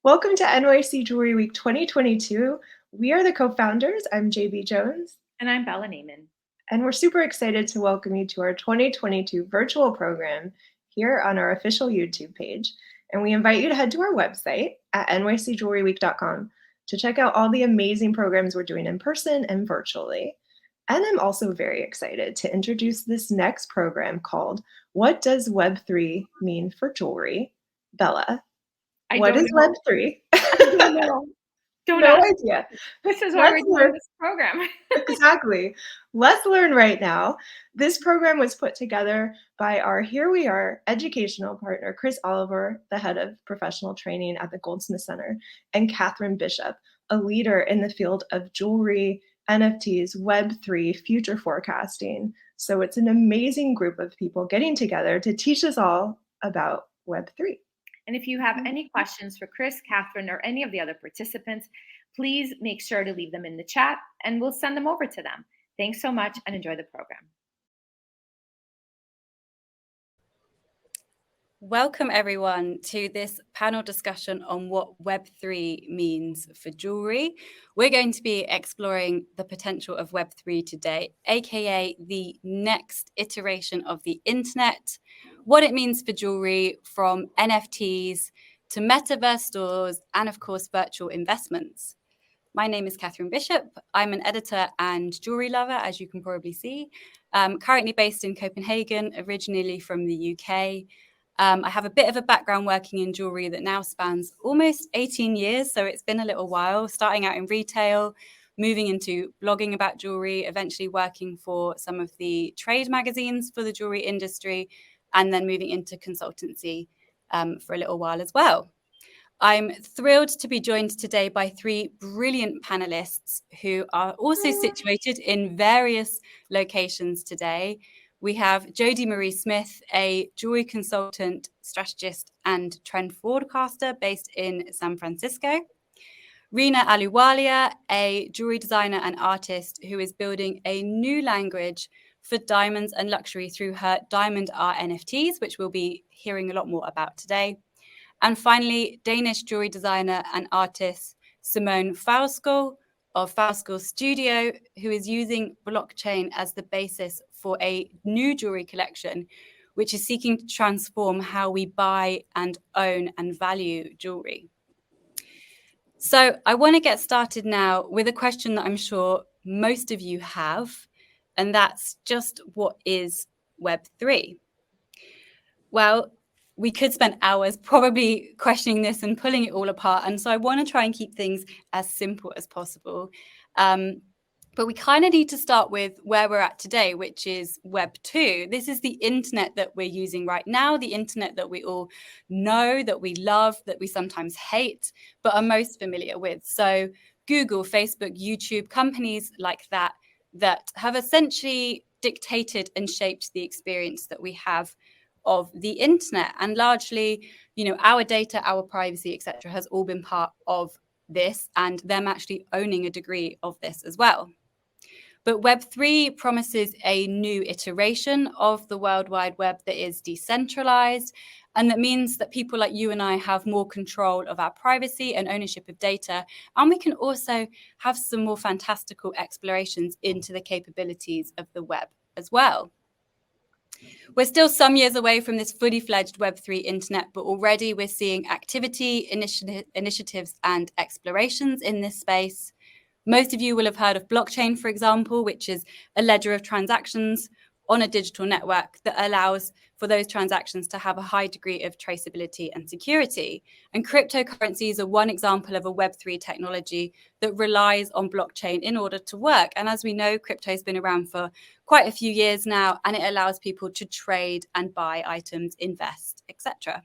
Welcome to NYC Jewelry Week 2022. We are the co-founders. I'm JB Jones. And I'm Bella Neiman. And we're super excited to welcome you to our 2022 virtual program here on our official YouTube page. And we invite you to head to our website at nycjewelryweek.com to check out all the amazing programs we're doing in person and virtually. And I'm also very excited to introduce this next program called What Does Web3 Mean for Jewelry? Bella, what is Web3? I don't know. No idea. This is why we're doing this program. Exactly. Let's learn right now. This program was put together by our Here We Are educational partner, Chris Oliver, the head of professional training at the Goldsmith Center, and Catherine Bishop, a leader in the field of jewelry, NFTs, Web3, future forecasting. So it's an amazing group of people getting together to teach us all about Web3. And if you have any questions for Chris, Catherine, or any of the other participants, please make sure to leave them in the chat and we'll send them over to them. Thanks so much and enjoy the program. Welcome everyone to this panel discussion on what Web3 means for jewelry. We're going to be exploring the potential of Web3 today, aka the next iteration of the internet, what it means for jewelry from NFTs to metaverse stores and of course virtual investments. My name is Catherine Bishop. I'm an editor and jewelry lover, as you can probably see. Currently based in Copenhagen, originally from the UK. I have a bit of a background working in jewelry that now spans almost 18 years. So it's been a little while, starting out in retail, moving into blogging about jewelry, eventually working for some of the trade magazines for the jewelry industry, and then moving into consultancy for a little while as well. I'm thrilled to be joined today by three brilliant panelists who are also situated in various locations today. We have Jodie Marie Smith, a jewelry consultant, strategist, and trend forecaster based in San Francisco. Rina Aluwalia, a jewelry designer and artist who is building a new language for diamonds and luxury through her Diamond Art NFTs, which we'll be hearing a lot more about today. And finally, Danish jewelry designer and artist Simone Fauskel of Fauskel Studio, who is using blockchain as the basis for a new jewelry collection, which is seeking to transform how we buy and own and value jewelry. So I want to get started now with a question that I'm sure most of you have, and that's just what is Web3? Well, we could spend hours probably questioning this and pulling it all apart. And so I want to try and keep things as simple as possible. But we kind of need to start with where we're at today, which is Web 2. This is the internet that we're using right now, the internet that we all know, that we love, that we sometimes hate, but are most familiar with. So Google, Facebook, YouTube, companies like that have essentially dictated and shaped the experience that we have of the internet. And largely, our data, our privacy, etc., has all been part of this, and them actually owning a degree of this as well. But Web3 promises a new iteration of the World Wide Web that is decentralized, and that means that people like you and I have more control of our privacy and ownership of data. And we can also have some more fantastical explorations into the capabilities of the web as well. We're still some years away from this fully fledged Web3 internet, but already we're seeing activity, initiatives, and explorations in this space. Most of you will have heard of blockchain, for example, which is a ledger of transactions on a digital network that allows for those transactions to have a high degree of traceability and security. And cryptocurrencies are one example of a Web3 technology that relies on blockchain in order to work. And as we know, crypto has been around for quite a few years now, and it allows people to trade and buy items, invest, etc.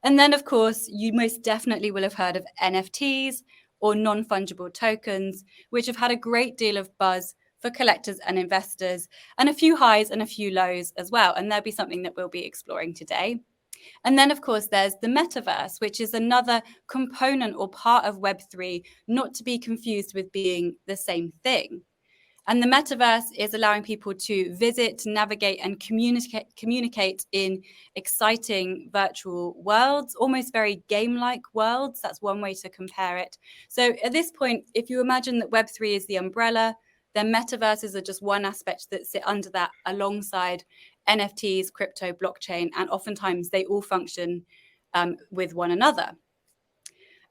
And then, of course, you most definitely will have heard of NFTs, or non-fungible tokens, which have had a great deal of buzz for collectors and investors, and a few highs and a few lows as well. And there'll be something that we'll be exploring today. And then, of course, there's the metaverse, which is another component or part of Web3, not to be confused with being the same thing. And the metaverse is allowing people to visit, navigate, and communicate in exciting virtual worlds, almost very game-like worlds. That's one way to compare it. So at this point, if you imagine that Web3 is the umbrella, then metaverses are just one aspect that sit under that alongside NFTs, crypto, blockchain, and oftentimes they all function with one another.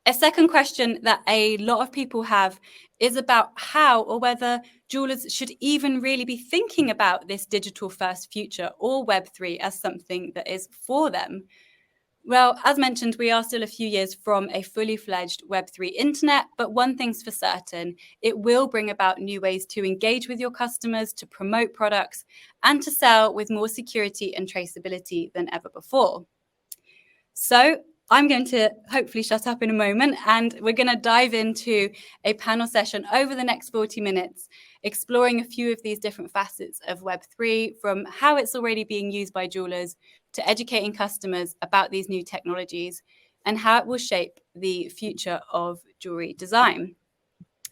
A second question that a lot of people have is about how or whether jewelers should even really be thinking about this digital first future or Web3 as something that is for them. Well, as mentioned, we are still a few years from a fully fledged Web3 internet, but one thing's for certain, it will bring about new ways to engage with your customers, to promote products, and to sell with more security and traceability than ever before. So I'm going to hopefully shut up in a moment, and we're going to dive into a panel session over the next 40 minutes, exploring a few of these different facets of Web3, from how it's already being used by jewelers to educating customers about these new technologies and how it will shape the future of jewelry design.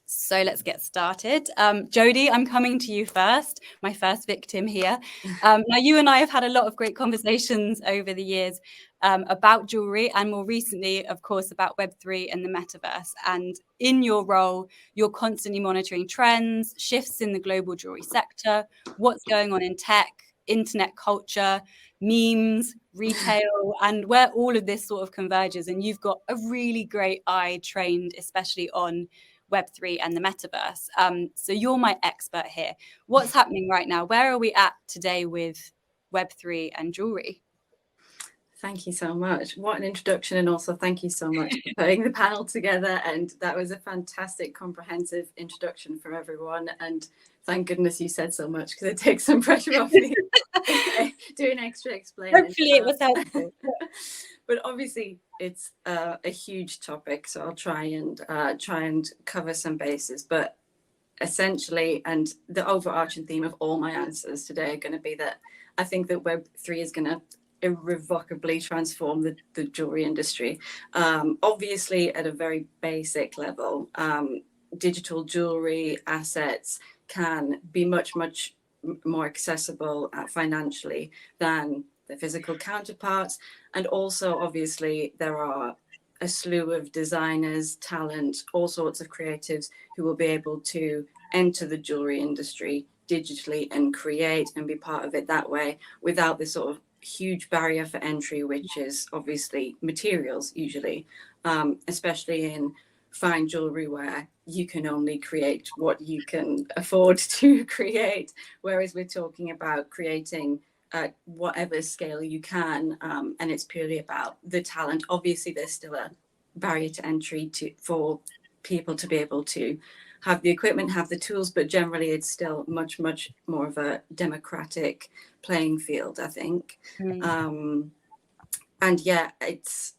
So let's get started. Jodie, I'm coming to you first, my first victim here. Now, you and I have had a lot of great conversations over the years about jewelry, and more recently, of course, about Web3 and the metaverse. And in your role, you're constantly monitoring trends, shifts in the global jewelry sector, what's going on in tech, internet culture, memes, retail, and where all of this sort of converges. And you've got a really great eye trained, especially on Web3 and the metaverse. So you're my expert here. What's happening right now? Where are we at today with Web3 and jewelry? Thank you so much. What an introduction, and also thank you so much for putting the panel together. And that was a fantastic, comprehensive introduction for everyone. And thank goodness you said so much, because it takes some pressure off me doing extra explaining. Hopefully it was helpful. But obviously it's a huge topic, so I'll try and cover some bases. But essentially, and the overarching theme of all my answers today are going to be that I think that Web3 is going to irrevocably transform the jewelry industry. Obviously, at a very basic level, digital jewelry assets can be much more accessible financially than the physical counterparts. And also, obviously, there are a slew of designers, talent, all sorts of creatives who will be able to enter the jewelry industry digitally and create and be part of it that way, without this sort of huge barrier for entry, which is obviously materials usually, especially in fine jewelry where you can only create what you can afford to create, whereas we're talking about creating whatever scale you can, and it's purely about the talent. Obviously there's still a barrier to entry for people to be able to have the equipment, have the tools, but generally it's still much more of a democratic playing field, I think. And yeah, it's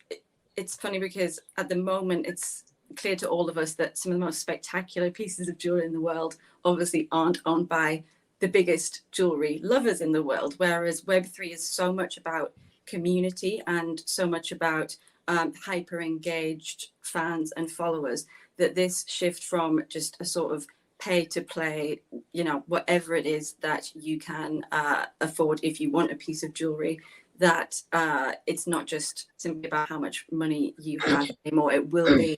funny because at the moment it's clear to all of us that some of the most spectacular pieces of jewelry in the world obviously aren't owned by the biggest jewelry lovers in the world, whereas Web3 is so much about community and so much about hyper engaged fans and followers, that this shift from just a sort of pay to play, whatever it is that you can afford if you want a piece of jewelry, that it's not just simply about how much money you have anymore. It will be,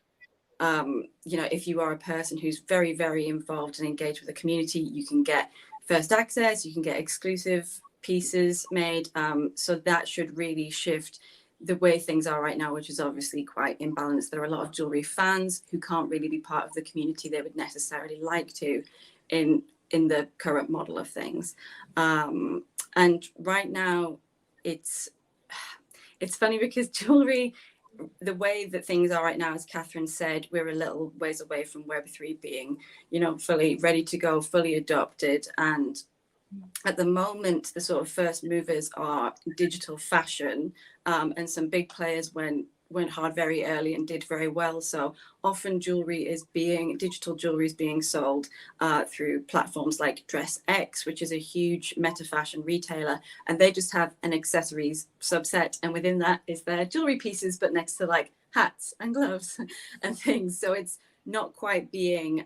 if you are a person who's very, very involved and engaged with the community, you can get first access, you can get exclusive pieces made. So that should really shift the way things are right now, which is obviously quite imbalanced. There are a lot of jewelry fans who can't really be part of the community they would necessarily like to in the current model of things. And right now it's funny because jewelry, the way that things are right now, as Catherine said, we're a little ways away from Web3 being, fully ready to go, fully adopted. And at the moment, the sort of first movers are digital fashion, and some big players went hard very early and did very well. So often digital jewelry is being sold through platforms like DressX, which is a huge meta fashion retailer, and they just have an accessories subset, and within that is their jewelry pieces, but next to like hats and gloves and things. So it's not quite being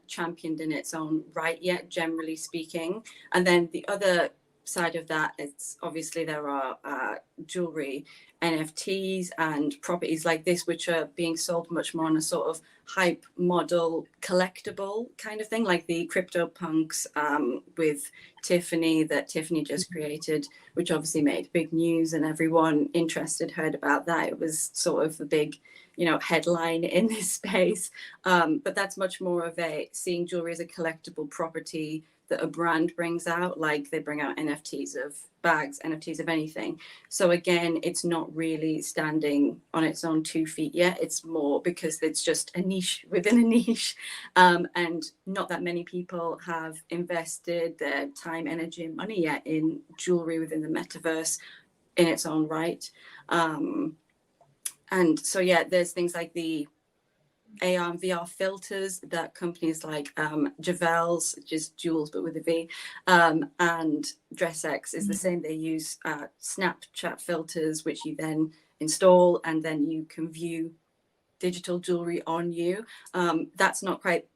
championed in its own right yet, generally speaking. And then the other side of that, it's obviously there are jewelry NFTs and properties like this, which are being sold much more on a sort of hype model, collectible kind of thing, like the CryptoPunks with Tiffany that Tiffany just created, which obviously made big news and everyone interested heard about that. It was sort of the big, you know, headline in this space. But that's much more of a seeing jewelry as a collectible property that a brand brings out, like they bring out NFTs of bags, NFTs of anything. So again, it's not really standing on its own 2 feet yet. It's more because it's just a niche within a niche. And not that many people have invested their time, energy, and money yet in jewelry within the metaverse in its own right. And so, yeah, there's things like the AR and VR filters that companies like Jewellery, just jewels but with a V, and DressX is the same. They use Snapchat filters, which you then install, and then you can view digital jewelry on you. That's not quite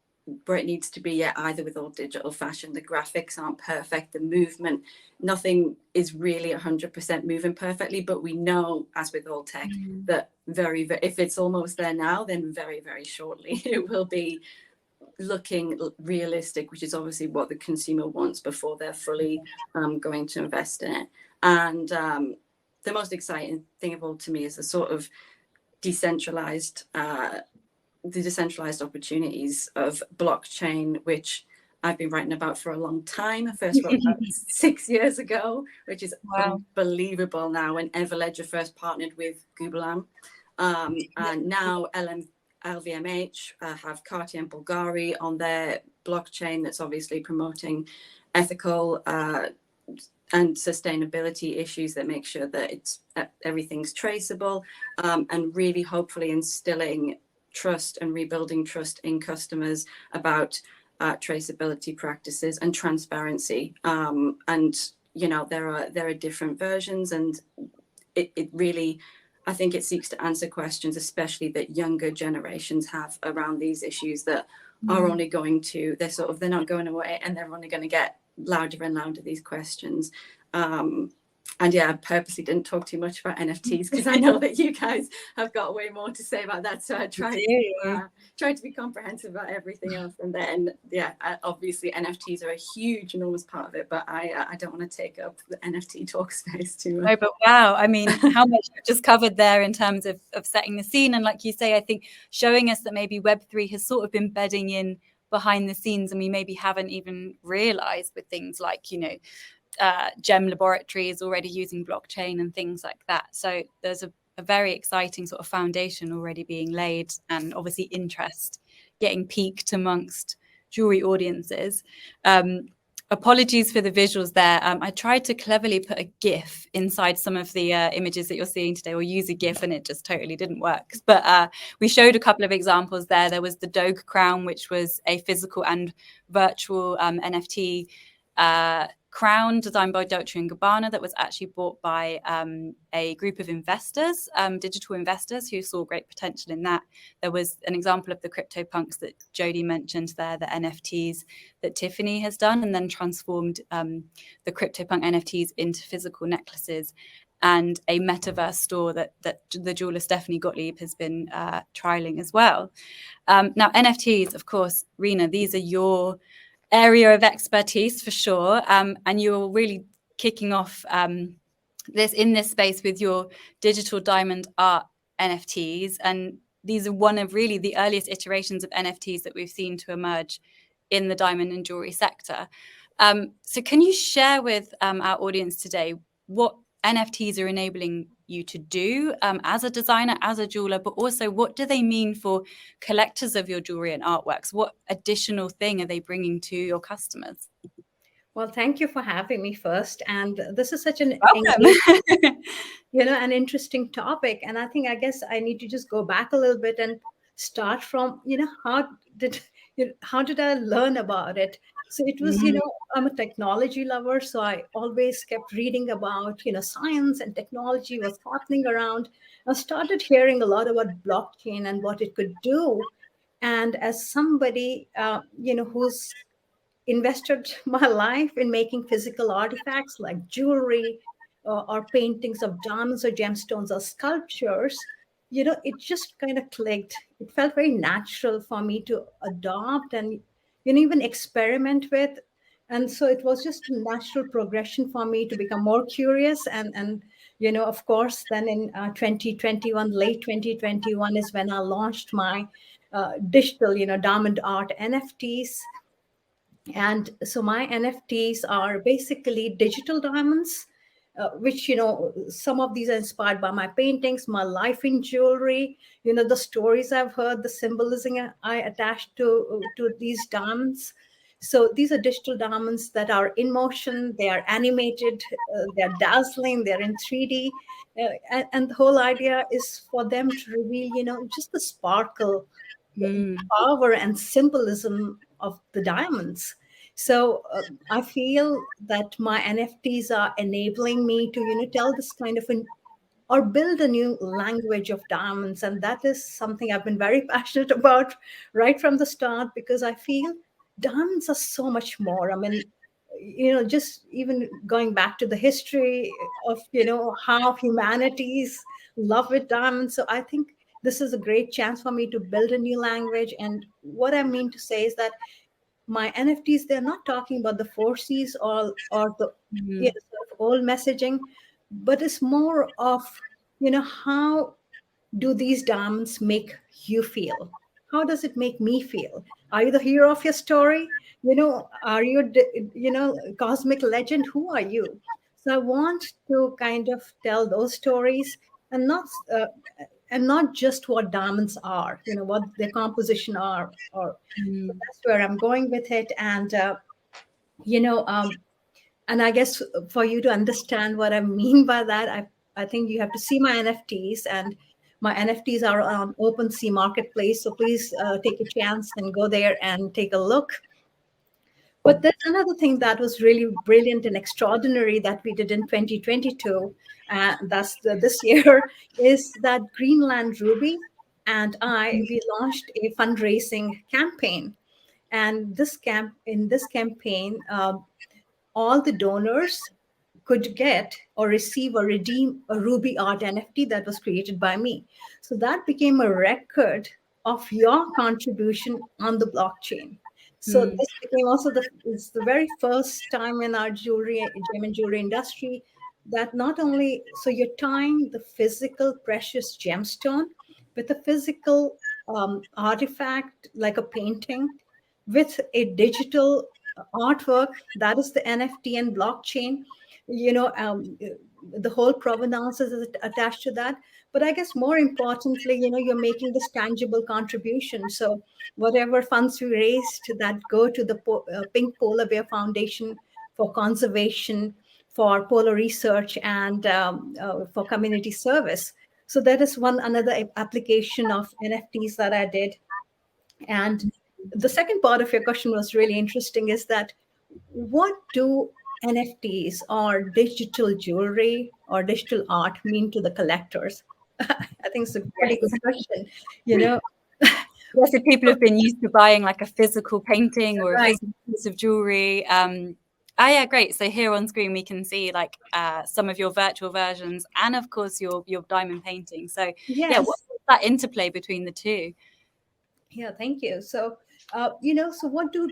where it needs to be yet either with all digital fashion. The graphics aren't perfect, the movement, nothing is really 100% moving perfectly, but we know, as with all tech, that very, if it's almost there now, then very, very shortly it will be looking realistic, which is obviously what the consumer wants before they're fully going to invest in it. And the most exciting thing of all to me is the sort of decentralized opportunities of blockchain, which I've been writing about for a long time. I first wrote about 6 years ago, which is unbelievable now, when Everledger first partnered with Google. And now LVMH have Cartier and Bulgari on their blockchain that's obviously promoting ethical and sustainability issues that make sure that it's everything's traceable, and really hopefully instilling trust and rebuilding trust in customers about traceability practices and transparency. And you know, there are different versions, and it really, I think it seeks to answer questions, especially that younger generations have around these issues that are only going to, they're not going away, and they're only going to get louder and louder, these questions. And yeah, I purposely didn't talk too much about NFTs because I know that you guys have got way more to say about that. So I tried to be comprehensive about everything else. And then, yeah, obviously NFTs are a huge, enormous part of it, but I don't want to take up the NFT talk space too much. No, but wow, I mean, how much you've just covered there in terms of setting the scene. And like you say, I think showing us that maybe Web3 has sort of been bedding in behind the scenes, and we maybe haven't even realized, with things like, you know, Gem Laboratories already using blockchain and things like that. So there's a very exciting sort of foundation already being laid, and obviously interest getting peaked amongst jewelry audiences. Apologies for the visuals there. I tried to cleverly put a GIF inside some of the images that you're seeing today, or use a GIF, and it just totally didn't work. But we showed a couple of examples there. There was the Doge crown, which was a physical and virtual NFT crown designed by Dolce & Gabbana that was actually bought by a group of investors, digital investors, who saw great potential in that. There was an example of the CryptoPunks that Jodie mentioned there, the NFTs that Tiffany has done, and then transformed the CryptoPunk NFTs into physical necklaces, and a metaverse store that the jeweler Stephanie Gottlieb has been trialing as well. Now, NFTs, of course, Rena, these are your area of expertise for sure, and you're really kicking off this space with your digital diamond art NFTs, and these are one of really the earliest iterations of NFTs that we've seen to emerge in the diamond and jewelry sector. So can you share with our audience today what NFTs are enabling you to do as a designer, as a jeweler, but also what do they mean for collectors of your jewelry and artworks? What additional thing are they bringing to your customers? Well, thank you for having me first. And this is such an an interesting topic. And I guess I need to just go back a little bit and start from, how did I learn about it? So it was, I'm a technology lover. So I always kept reading about, science and technology, what's happening around. I started hearing a lot about blockchain and what it could do. And as somebody, who's invested my life in making physical artifacts like jewelry, or paintings of diamonds or gemstones or sculptures, it just kind of clicked. It felt very natural for me to adopt and, even experiment with. And so it was just a natural progression for me to become more curious. And of course, then in 2021, late 2021 is when I launched my digital, diamond art NFTs. And so my NFTs are basically digital diamonds, which, some of these are inspired by my paintings, my life in jewelry, the stories I've heard, the symbolism I attached to these diamonds. So these are digital diamonds that are in motion, they are animated, they're dazzling, they're in 3D. And the whole idea is for them to reveal, just the sparkle, power and symbolism of the diamonds. So I feel that my NFTs are enabling me to, tell this kind of or build a new language of diamonds. And that is something I've been very passionate about right from the start, because I feel diamonds are so much more. I mean, just even going back to the history of, how humanity's love with diamonds. So I think this is a great chance for me to build a new language. And what I mean to say is that my NFTs, they're not talking about the 4Cs or the sort of old messaging, but it's more of, how do these diamonds make you feel? How does it make me feel? Are you the hero of your story? Are you, cosmic legend? Who are you? So I want to kind of tell those stories, and not just what diamonds are, what their composition are, or so that's where I'm going with it. And you know, and I guess for you to understand what I mean by that, I think you have to see my NFTs, and my NFTs are on OpenSea Marketplace. So please take a chance and go there and take a look. But there's another thing that was really brilliant and extraordinary that we did in 2022, this year, is that Greenland Ruby and we launched a fundraising campaign. And in this campaign, all the donors could get or receive or redeem a Ruby Art NFT that was created by me. So that became a record of your contribution on the blockchain. So this became also it's the very first time in our gem and jewelry industry that not only, so you're tying the physical precious gemstone with a physical artifact like a painting with a digital artwork, that is the NFT and blockchain. The whole provenance is attached to that. But I guess more importantly, you're making this tangible contribution. So whatever funds we raised that go to the Pink Polar Bear Foundation for conservation, for polar research, and for community service. So that is another application of NFTs that I did. And the second part of your question was really interesting, is that what do NFTs or digital jewelry or digital art mean to the collectors? I think it's a pretty good question. Yes, if people have been used to buying like a physical painting or a physical piece of jewelry. Yeah, great. So here on screen we can see like some of your virtual versions and of course your diamond painting. So yeah, what's that interplay between the two? Yeah, thank you. So so what do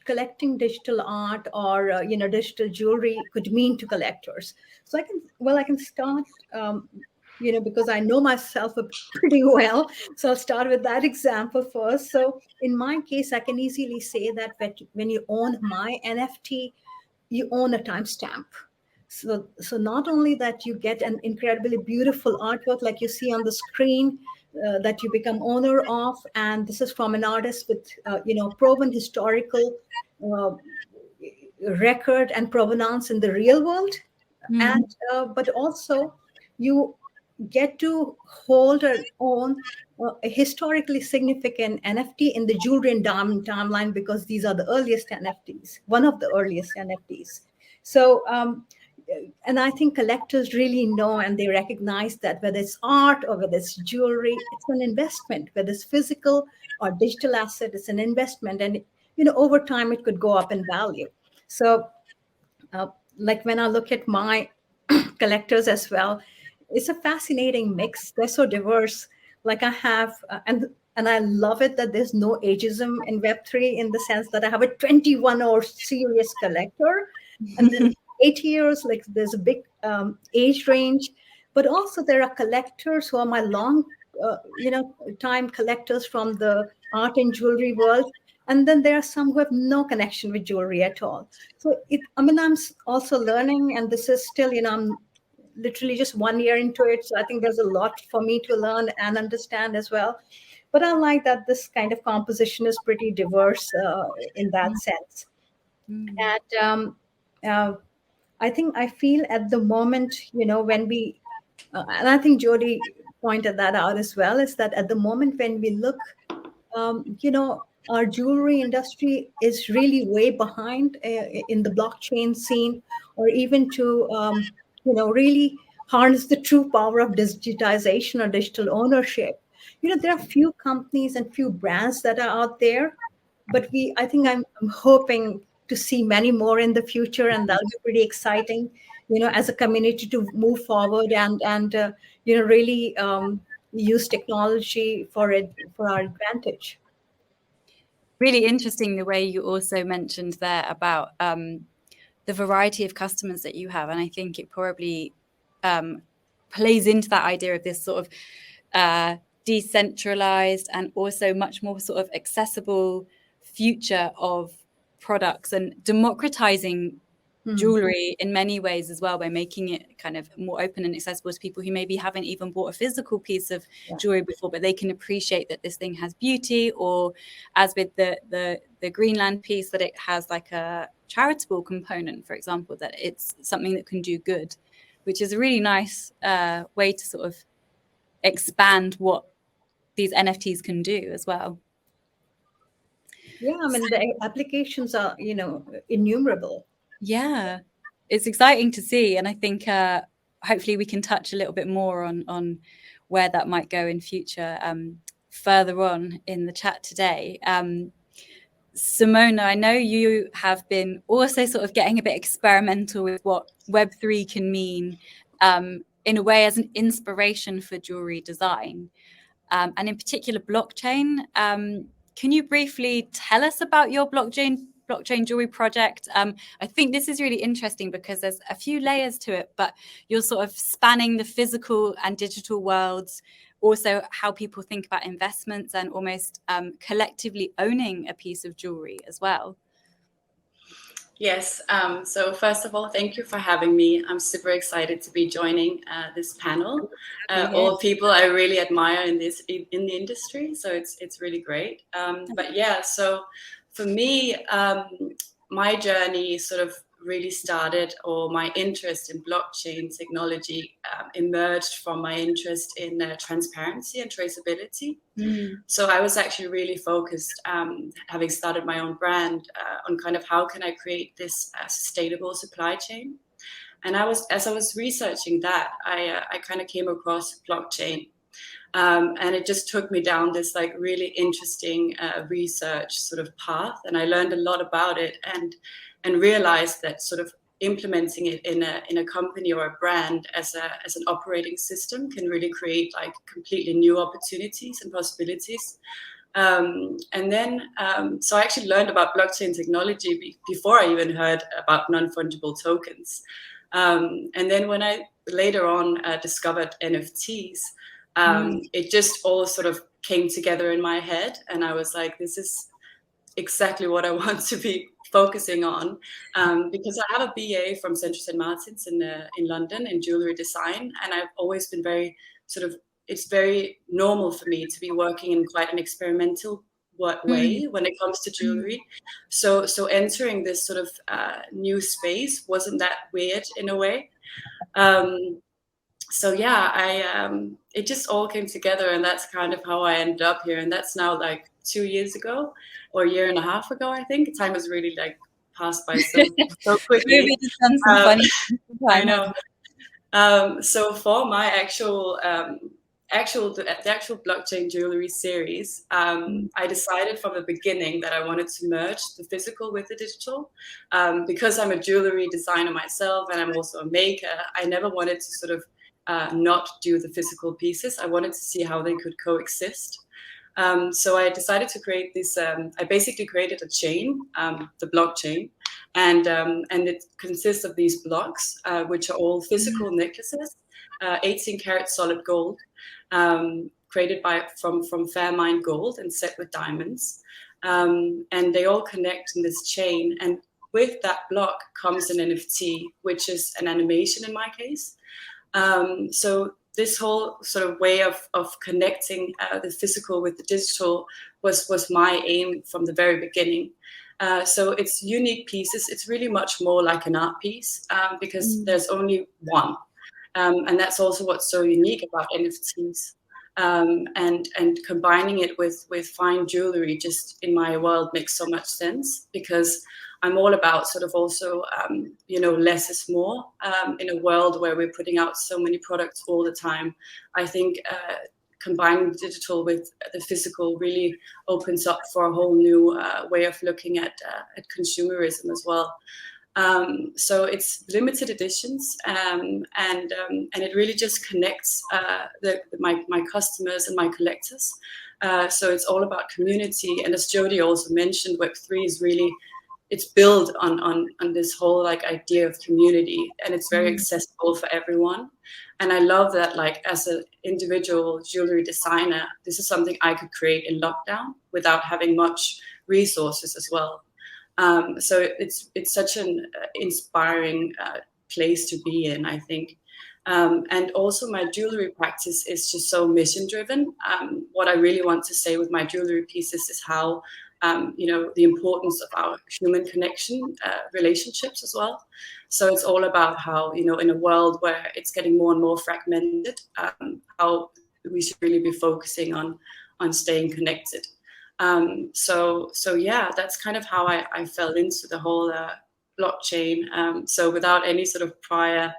collecting digital art or digital jewelry could mean to collectors? So I can start because I know myself pretty well. So I'll start with that example first. So in my case, I can easily say that when you own my NFT, you own a timestamp. So not only that you get an incredibly beautiful artwork like you see on the screen, that you become owner of, and this is from an artist with proven historical record and provenance in the real world, and but also you get to hold or own a historically significant NFT in the jewelry and diamond timeline, because these are the earliest NFTs, one of the earliest NFTs. So and I think collectors really know and they recognize that whether it's art or whether it's jewelry, it's an investment. Whether it's physical or digital asset, it's an investment, and over time it could go up in value. So, like when I look at my collectors as well, it's a fascinating mix. They're so diverse. Like I have, and I love it that there's no ageism in Web3 in the sense that I have a 21-year serious collector, and then 80 years, like there's a big age range, but also there are collectors who are my long, time collectors from the art and jewelry world. And then there are some who have no connection with jewelry at all. So I'm also learning, and this is still, I'm literally just 1 year into it. So I think there's a lot for me to learn and understand as well. But I like that this kind of composition is pretty diverse in that sense. And I feel at the moment, when we, and I think Jody pointed that out as well, is that at the moment when we look, our jewelry industry is really way behind in the blockchain scene, or even to, really harness the true power of digitization or digital ownership. There are few companies and few brands that are out there, but I think I'm hoping to see many more in the future, and that'll be pretty exciting, as a community to move forward and really use technology for our advantage. Really interesting the way you also mentioned there about the variety of customers that you have, and I think it probably plays into that idea of this sort of decentralized and also much more sort of accessible future of products, and democratizing jewelry in many ways as well, by making it kind of more open and accessible to people who maybe haven't even bought a physical piece of jewelry before, but they can appreciate that this thing has beauty, or as with the Greenland piece, that it has like a charitable component, for example, that it's something that can do good, which is a really nice way to sort of expand what these NFTs can do as well. Yeah, I mean, the applications are, innumerable. Yeah, it's exciting to see. And I think hopefully we can touch a little bit more on where that might go in future further on in the chat today. Simona, I know you have been also sort of getting a bit experimental with what Web3 can mean in a way as an inspiration for jewelry design, and in particular blockchain. Can you briefly tell us about your blockchain jewelry project? I think this is really interesting because there's a few layers to it, but you're sort of spanning the physical and digital worlds, also how people think about investments, and almost collectively owning a piece of jewelry as well. Yes. So first of all, thank you for having me. I'm super excited to be joining this panel. All people I really admire in the industry. So it's really great. But yeah, so for me, my journey sort of really started, or my interest in blockchain technology emerged from my interest in transparency and traceability. So I was actually really focused, having started my own brand, on kind of how can I create this sustainable supply chain. And as I was researching that, I kind of came across blockchain. And it just took me down this like really interesting research sort of path, and I learned a lot about it, and realized that sort of implementing it in a company or a brand as an operating system can really create like completely new opportunities and possibilities. And then so I actually learned about blockchain technology before I even heard about non-fungible tokens. And then when I later on discovered NFTs, it just all sort of came together in my head, and I was like, this is exactly what I want to be focusing on, because I have a BA from Central St. Martin's in London in jewelry design, and I've always been very sort of, it's very normal for me to be working in quite an experimental way when it comes to jewelry. So entering this sort of new space wasn't that weird in a way. So yeah, it just all came together, and that's kind of how I ended up here. And that's now like 2 years ago, or a year and a half ago, I think. Time has really like passed by so quickly. Maybe just done some funny I know. So for my the actual blockchain jewelry series, I decided from the beginning that I wanted to merge the physical with the digital. Because I'm a jewelry designer myself and I'm also a maker, I never wanted to sort of not do the physical pieces. I wanted to see how they could coexist. So I decided to create this. I basically created a chain, the blockchain, and it consists of these blocks, which are all physical necklaces, 18 karat solid gold, created from fair mined gold and set with diamonds, and they all connect in this chain. And with that block comes an NFT, which is an animation in my case. So this whole sort of way of connecting the physical with the digital was my aim from the very beginning. So it's unique pieces. It's really much more like an art piece because there's only one. And that's also what's so unique about NFTs. And combining it with fine jewelry just in my world makes so much sense, because I'm all about sort of also, less is more in a world where we're putting out so many products all the time. I think combining the digital with the physical really opens up for a whole new way of looking at consumerism as well. So it's limited editions, and it really just connects my customers and my collectors. So it's all about community, and as Jody also mentioned, Web3 is really, it's built on this whole like idea of community, and it's very accessible for everyone. And I love that, like, as an individual jewelry designer, this is something I could create in lockdown without having much resources as well. So it's such an inspiring place to be in, I think. And also my jewelry practice is just so mission driven. What I really want to say with my jewelry pieces is how, the importance of our human connection, relationships as well. So it's all about how, in a world where it's getting more and more fragmented, how we should really be focusing on staying connected. So yeah, that's kind of how I fell into the whole blockchain. So without any sort of prior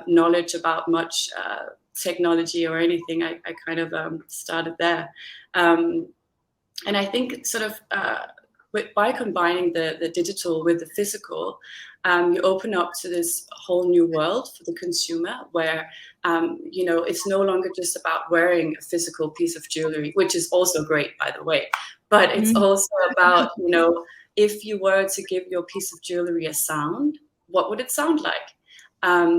knowledge about much technology or anything, I kind of started there. And I think sort of by combining the digital with the physical, you open up to this whole new world for the consumer where, it's no longer just about wearing a physical piece of jewelry, which is also great, by the way, but it's also about, if you were to give your piece of jewelry a sound, what would it sound like?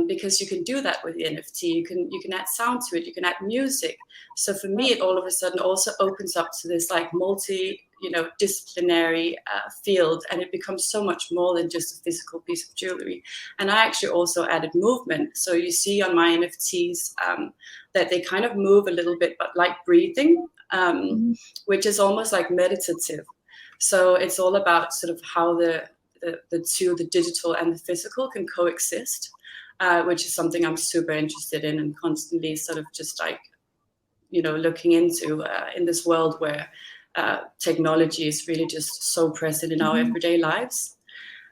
Because you can do that with the NFT. You can add sound to it. You can add music. So for me, it all of a sudden also opens up to this like disciplinary field, and it becomes so much more than just a physical piece of jewelry. And I actually also added movement. So you see on my NFTs that they kind of move a little bit, but like breathing, which is almost like meditative. So it's all about sort of how the two, the digital and the physical, can coexist. Which is something I'm super interested in and constantly sort of just like, looking into in this world where technology is really just so present in our everyday lives.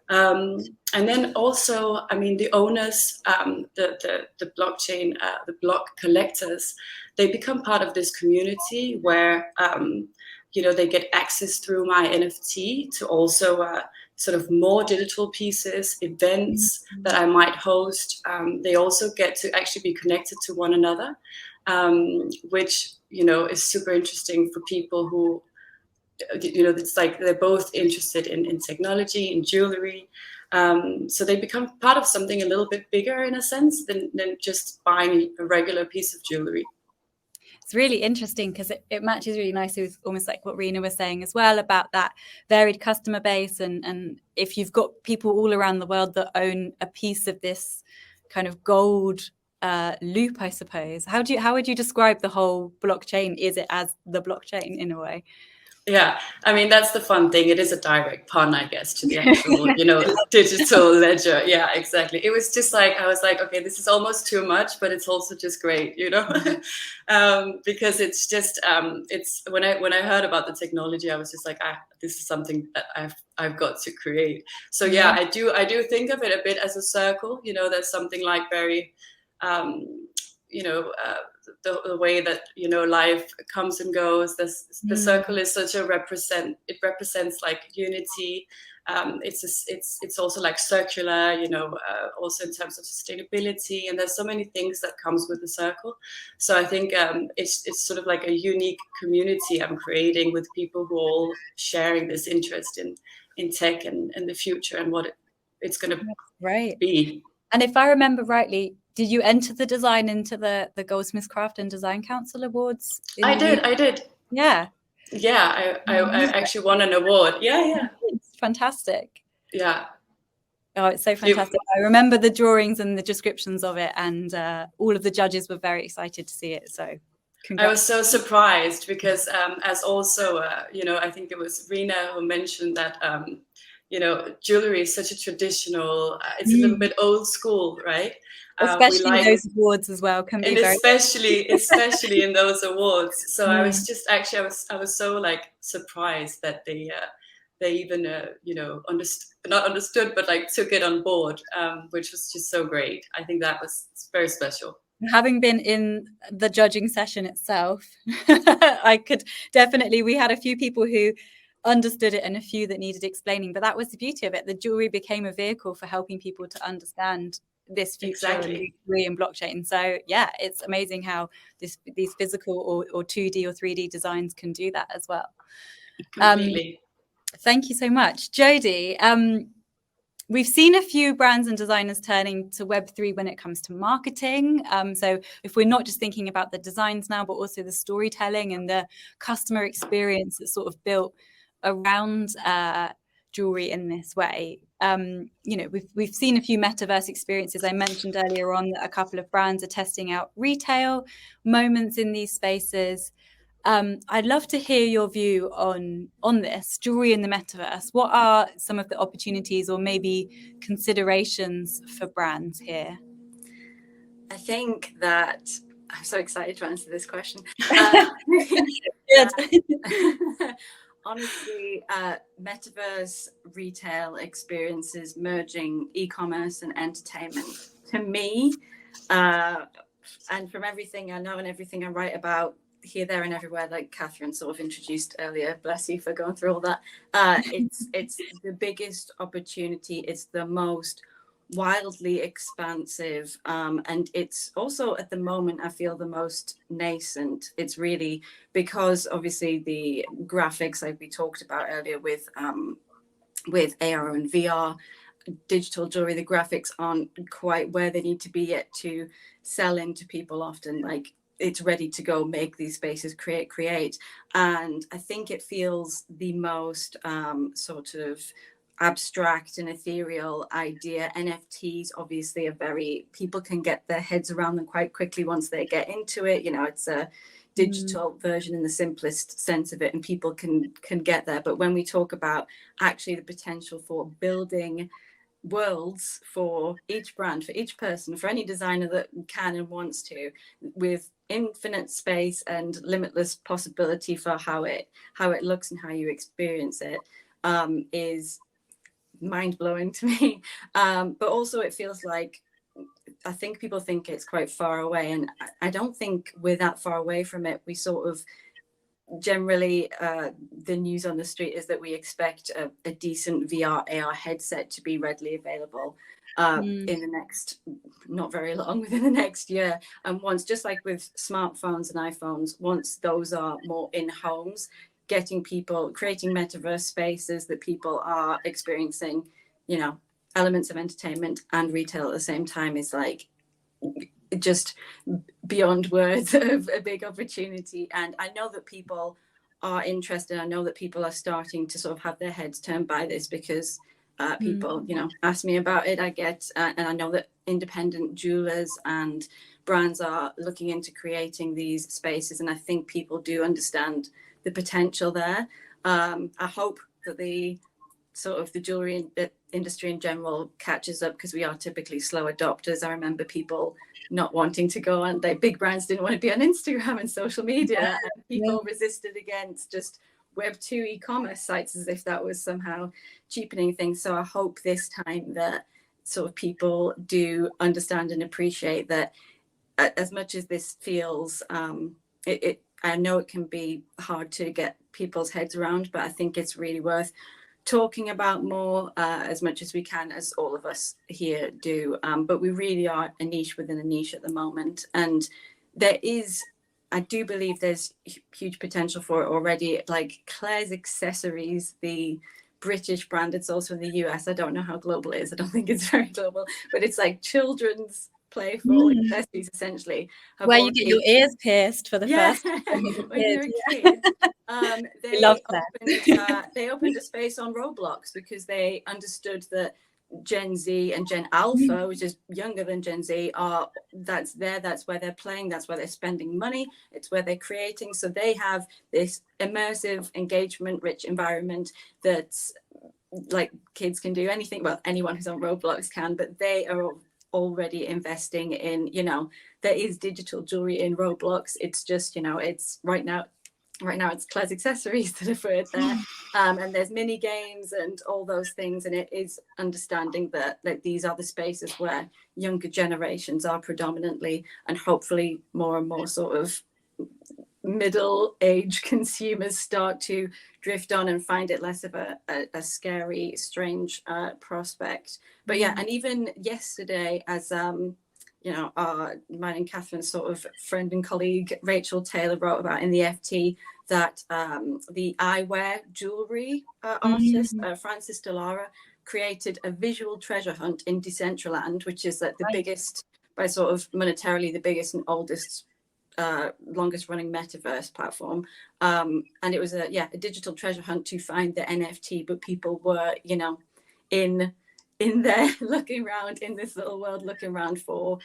And then also, I mean, the owners, the blockchain, the block collectors, they become part of this community where, they get access through my NFT to also sort of more digital pieces, events that I might host. They also get to actually be connected to one another, which, is super interesting for people who, it's like they're both interested in technology, in jewelry. So they become part of something a little bit bigger in a sense than just buying a regular piece of jewelry. It's really interesting because it matches really nicely with almost like what Rena was saying as well about that varied customer base. And if you've got people all around the world that own a piece of this kind of gold loop, I suppose, how would you describe the whole blockchain? Is it as the blockchain in a way? Yeah, I mean, that's the fun thing. It is a direct pun, I guess, to the actual, digital ledger. Yeah, exactly. It was just like, I was like, okay, this is almost too much, but it's also just great, because it's just, it's when I heard about the technology, I was just like, this is something that I've got to create. So yeah, I do think of it a bit as a circle. There's something like very, the way that life comes and goes. The circle is such a it represents like unity. It's also like circular, also in terms of sustainability, and there's so many things that comes with the circle. So I think it's sort of like a unique community I'm creating with people who are all sharing this interest in tech and the future and what it's going to be. And if I remember rightly, did you enter the design into the Goldsmiths Craft and Design Council Awards? I did. Yeah. Yeah, I actually won an award. Yeah. It's fantastic. Yeah. Oh, it's so fantastic. I remember the drawings and the descriptions of it, and all of the judges were very excited to see it. So congrats. I was so surprised because as also, I think it was Rina who mentioned that, jewelry is such a traditional, it's a little bit old school, right? Especially in those awards as well, can be and very especially in those awards. So I was just actually I was so like surprised that they even not understood, but like took it on board, which was just so great. I think that was very special. Having been in the judging session itself, I could definitely, we had a few people who understood it and a few that needed explaining, but that was the beauty of it. The jewelry became a vehicle for helping people to understand this future and blockchain. So yeah, it's amazing how these physical or 2D or 3D designs can do that as well. Completely. Thank you so much, Jodie. We've seen a few brands and designers turning to Web3 when it comes to marketing. So if we're not just thinking about the designs now, but also the storytelling and the customer experience that's sort of built around jewelry in this way. We've seen a few metaverse experiences. I mentioned earlier on that a couple of brands are testing out retail moments in these spaces. I'd love to hear your view on this, jewelry in the metaverse. What are some of the opportunities or maybe considerations for brands here? I think that I'm so excited to answer this question. Honestly, metaverse retail experiences merging e-commerce and entertainment, to me, and from everything I know and everything I write about here, there, and everywhere, like Catherine sort of introduced earlier, bless you for going through all that, it's the biggest opportunity. It's the most wildly expansive, and it's also at the moment I feel the most nascent. It's really because obviously the graphics, like we talked about earlier with AR and VR, digital jewelry, the graphics aren't quite where they need to be yet to sell into people. Often like it's ready to go make these spaces, create, and I think it feels the most sort of abstract and ethereal idea. NFTs obviously people can get their heads around them quite quickly once they get into it. It's a digital version in the simplest sense of it, and people can get there. But when we talk about actually the potential for building worlds for each brand, for each person, for any designer that can and wants to, with infinite space and limitless possibility for how it looks and how you experience it, is mind-blowing to me. But also it feels like, I think people think it's quite far away, and I don't think we're that far away from it. We sort of generally, the news on the street is that we expect a decent VR AR headset to be readily available in the next, not very long, within the next year. And once, just like with smartphones and iPhones, once those are more in homes, creating metaverse spaces that people are experiencing, elements of entertainment and retail at the same time, is like just beyond words of a big opportunity. And I know that people are interested. I know that people are starting to sort of have their heads turned by this, because people, ask me about it. I get, and I know that independent jewelers and brands are looking into creating these spaces, and I think people do understand the potential there. I hope that the jewelry industry in general catches up, because we are typically slow adopters. I remember people not wanting to go on, like big brands didn't want to be on Instagram and social media, and people resisted against just Web2 e-commerce sites as if that was somehow cheapening things. So I hope this time that sort of people do understand and appreciate that, as much as this feels, I know it can be hard to get people's heads around, but I think it's really worth talking about more, as much as we can, as all of us here do. But we really are a niche within a niche at the moment. And I do believe there's huge potential for it already. Like Claire's Accessories, the British brand, it's also in the US. I don't know how global it is. I don't think it's very global, but it's like children's playful accessories, essentially. Where you get your ears pierced for the first when you're a kid. They opened a space on Roblox because they understood that Gen Z and Gen Alpha, which is younger than Gen Z, that's where they're playing, that's where they're spending money, it's where they're creating. So they have this immersive, engagement rich environment that's like kids can do anything. Well, anyone who's on Roblox can, but they are already investing in, there is digital jewelry in Roblox. It's just, it's right now it's Claire's Accessories that are put there, and there's mini games and all those things, and it is understanding that these are the spaces where younger generations are predominantly, and hopefully more and more sort of middle-aged consumers start to drift on and find it less of a scary, strange prospect. But yeah, and even yesterday, as mine and Catherine's sort of friend and colleague Rachel Taylor wrote about in the FT, that the eyewear jewelry artist Francis Delara created a visual treasure hunt in Decentraland, which is the biggest, by sort of monetarily the biggest and oldest, longest running metaverse platform, and it was a digital treasure hunt to find the NFT, but people were in there looking around in this little world, looking around for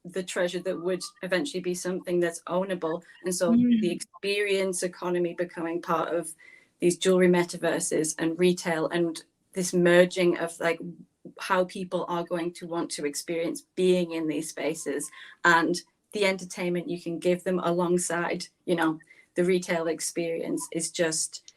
the treasure that would eventually be something that's ownable. And so the experience economy becoming part of these jewelry metaverses and retail, and this merging of how people are going to want to experience being in these spaces, and the entertainment you can give them alongside the retail experience is just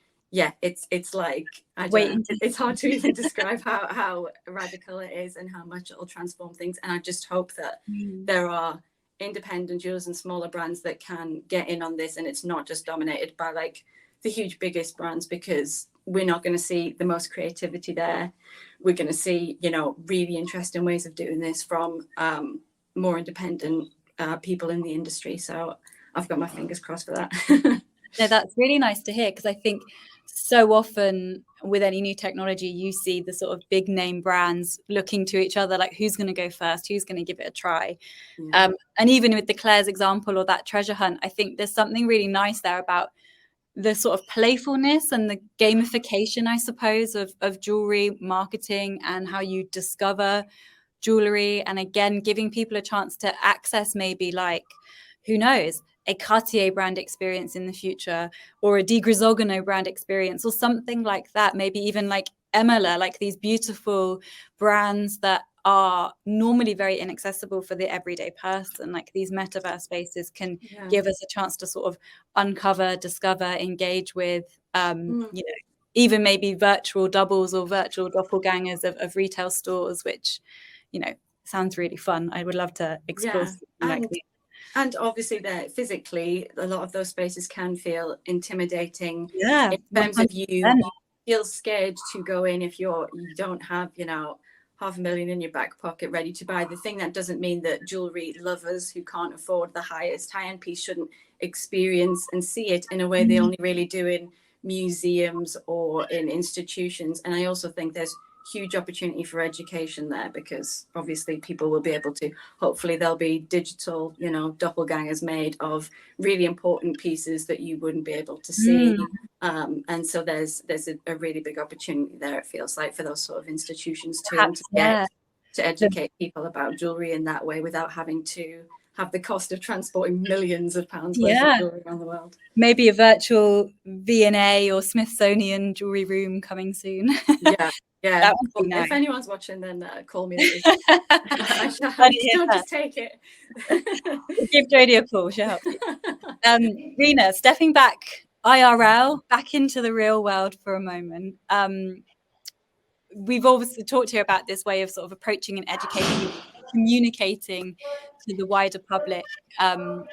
it's like it's hard to even describe how radical it is and how much it'll transform things. And I just hope that there are independent jewelers and smaller brands that can get in on this, and it's not just dominated by the huge biggest brands, because we're not going to see the most creativity there. We're going to see really interesting ways of doing this from more independent people in the industry. So I've got my fingers crossed for that. No, that's really nice to hear, because I think so often with any new technology, you see the sort of big name brands looking to each other, like who's going to go first, who's going to give it a try. And even with the Claire's example or that treasure hunt, I think there's something really nice there about the sort of playfulness and the gamification, I suppose, of jewelry marketing and how you discover jewelry. And again, giving people a chance to access maybe who knows, a Cartier brand experience in the future, or a Di Grisogono brand experience, or something like that. Maybe even Emela, these beautiful brands that are normally very inaccessible for the everyday person. These metaverse spaces can give us a chance to sort of uncover, discover, engage with, even maybe virtual doubles or virtual doppelgangers of retail stores, which, sounds really fun. I would love to explore something like that. And obviously, physically, a lot of those spaces can feel intimidating. In terms of you feel scared to go in if you don't have, $500,000 in your back pocket ready to buy. The thing that doesn't mean that jewelry lovers who can't afford the highest high-end piece shouldn't experience and see it in a way they only really do in museums or in institutions. And I also think there's huge opportunity for education there, because obviously people will be able to, hopefully there'll be digital doppelgangers made of really important pieces that you wouldn't be able to see. And so there's a really big opportunity there, it feels like, for those sort of institutions too, to get educate people about jewelry in that way without having to have the cost of transporting millions of pounds worth of jewelry around the world. Maybe a virtual V&A or Smithsonian jewelry room coming soon. Yeah. Nice. If anyone's watching, then call me. Don't just take it. Give Jodie a call, she'll help you. Rena, stepping back IRL, back into the real world for a moment. We've obviously talked here about this way of sort of approaching and educating, communicating to the wider public about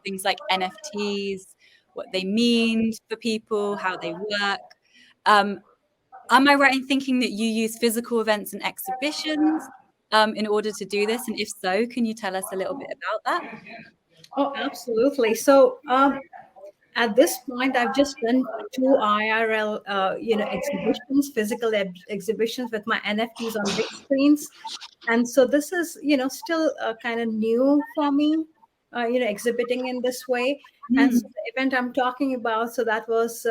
things like NFTs, what they mean for people, how they work. Am I right in thinking that you use physical events and exhibitions in order to do this? And if so, can you tell us a little bit about that? Oh, absolutely. So at this point, I've just done 2 IRL, exhibitions, physical exhibitions with my NFTs on big screens. And so this is, still kind of new for me, exhibiting in this way. And so the event I'm talking about, so that was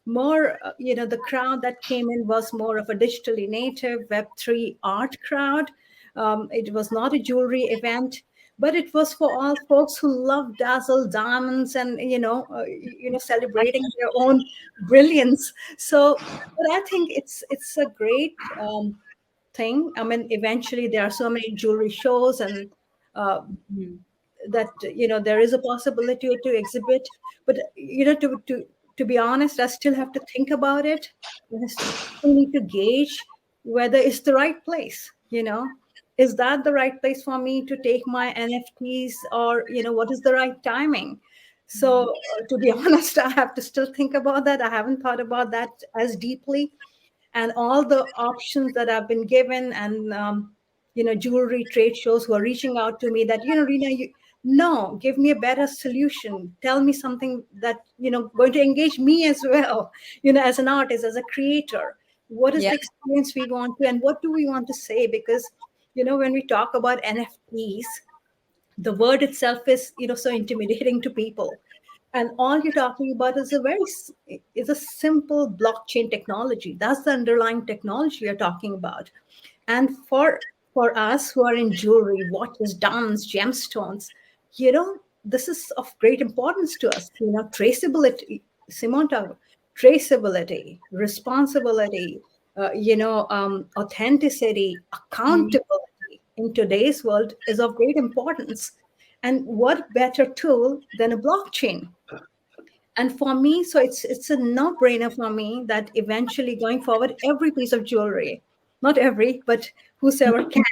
more, the crowd that came in was more of a digitally native Web3 art crowd. It was not a jewelry event, but it was for all folks who love dazzle diamonds and celebrating their own brilliance. So, but I think it's a great thing. I mean, eventually there are so many jewelry shows, and that there is a possibility to exhibit. But to be honest, I still have to think about it. I still need to gauge whether it's the right place. Is that the right place for me to take my NFTs, or what is the right timing? So to be honest, I have to still think about that. I haven't thought about that as deeply, and all the options that I've been given, and jewelry trade shows who are reaching out to me that Rena, give me a better solution. Tell me something that going to engage me as well, as an artist, as a creator. What is the experience we want to, and what do we want to say? Because when we talk about NFTs, the word itself is so intimidating to people, and all you're talking about is a simple blockchain technology. That's the underlying technology you're talking about. And for us who are in jewelry, watches, diamonds, gemstones, this is of great importance to us. Traceability, Simone talked, traceability, responsibility, authenticity, accountability in today's world is of great importance. And what better tool than a blockchain? And for me, so it's a no-brainer for me that eventually going forward, every piece of jewelry, not every, but whosoever can,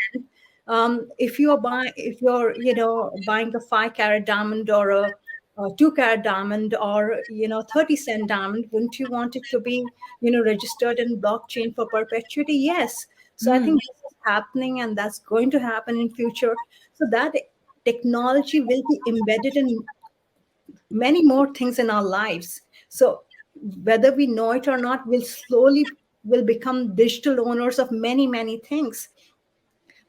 if you're buying a 5-carat diamond or a 2-carat diamond or 30-cent diamond, wouldn't you want it to be registered in blockchain for perpetuity? Yes. So I think this is happening, and that's going to happen in future. So that technology will be embedded in many more things in our lives. So whether we know it or not, we'll become digital owners of many, many things.